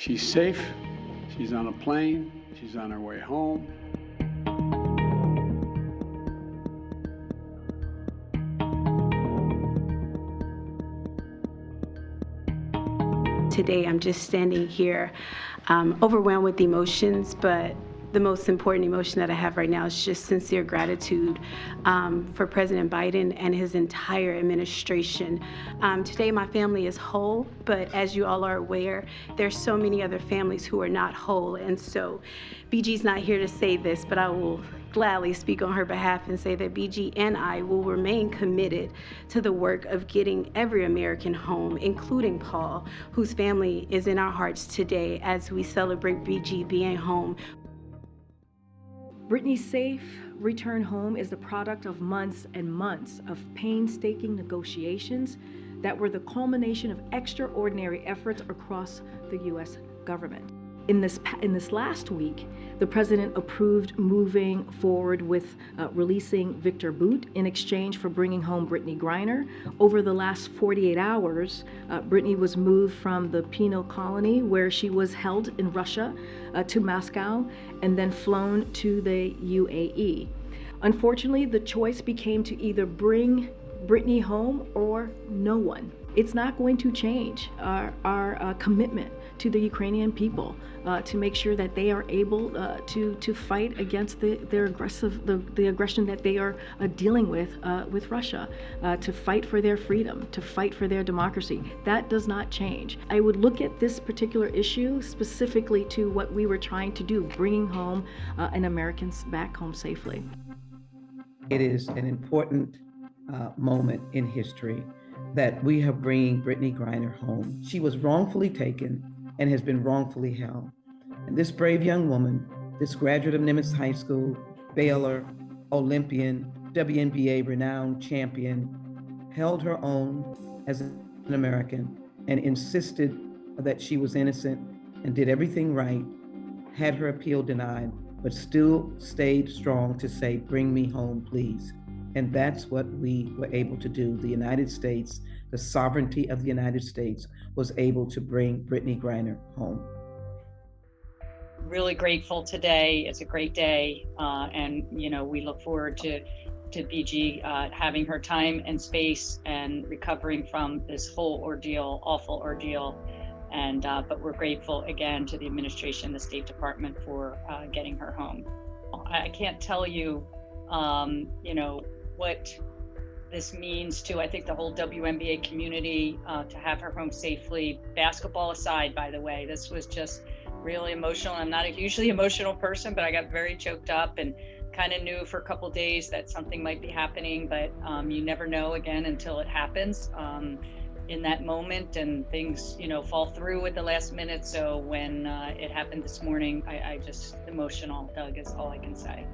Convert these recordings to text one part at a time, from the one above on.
She's safe. She's on a plane. She's on her way home. Today, I'm just standing here, overwhelmed with emotions, but the most important emotion that I have right now is just sincere gratitude for President Biden and his entire administration. Today, my family is whole, but as you all are aware, there's so many other families who are not whole. And so BG's not here to say this, but I will gladly speak on her behalf and say that BG and I will remain committed to the work of getting every American home, including Paul, whose family is in our hearts today as we celebrate BG being home. Brittney's safe return home is the product of months and months of painstaking negotiations that were the culmination of extraordinary efforts across the U.S. government. In this last week, the president approved moving forward with releasing Victor Bout in exchange for bringing home Brittney Griner. Over the last 48 hours, Brittney was moved from the penal colony where she was held in Russia to Moscow and then flown to the UAE. Unfortunately, the choice became to either bring Brittney home or no one. It's not going to change our commitment to the Ukrainian people to make sure that they are able to fight against the aggression that they are dealing with Russia, to fight for their freedom, to fight for their democracy. That does not change. I would look at this particular issue specifically to what we were trying to do, bringing home an Americans back home safely. It is an important moment in history that we are bringing Brittney Griner home. She was wrongfully taken and has been wrongfully held. And this brave young woman, this graduate of Nimitz High School, Baylor, Olympian, WNBA renowned champion, held her own as an American and insisted that she was innocent and did everything right, had her appeal denied, but still stayed strong to say, bring me home, please. And that's what we were able to do. The United States, the sovereignty of the United States, was able to bring Brittney Griner home. Really grateful today. It's a great day. And, we look forward to BG having her time and space and recovering from this whole ordeal, awful ordeal. And but we're grateful again to the administration, the State Department for getting her home. I can't tell you, what this means to, I think, the whole WNBA community, to have her home safely. Basketball aside, by the way, this was just really emotional. I'm not a hugely emotional person, but I got very choked up and kind of knew for a couple of days that something might be happening, but you never know again until it happens in that moment, and things, fall through at the last minute. So when it happened this morning, I just emotional, Doug, is all I can say.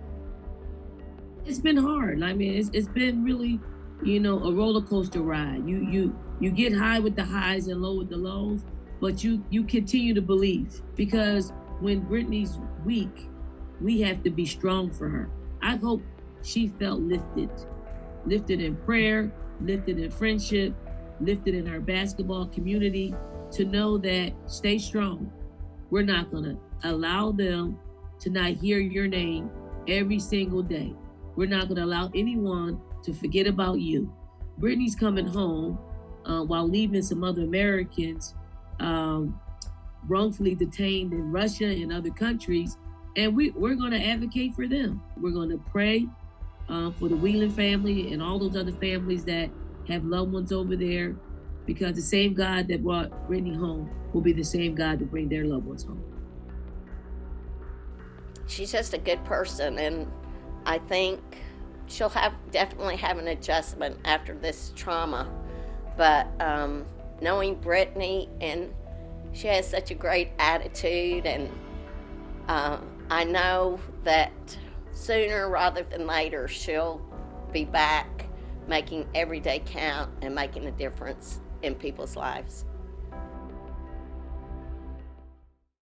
It's been hard. I mean, it's been really, a roller coaster ride. You get high with the highs and low with the lows, but you continue to believe, because when Brittney's weak, we have to be strong for her. I hope she felt lifted in prayer, lifted in friendship, lifted in our basketball community, to know that stay strong. We're not gonna allow them to not hear your name every single day. We're not gonna allow anyone to forget about you. Brittney's coming home while leaving some other Americans wrongfully detained in Russia and other countries, and we're gonna advocate for them. We're gonna pray for the Whelan family and all those other families that have loved ones over there, because the same God that brought Brittney home will be the same God to bring their loved ones home. She's just a good person, and I think she'll definitely have an adjustment after this trauma. But knowing Brittney, and she has such a great attitude, and I know that sooner rather than later she'll be back making every day count and making a difference in people's lives.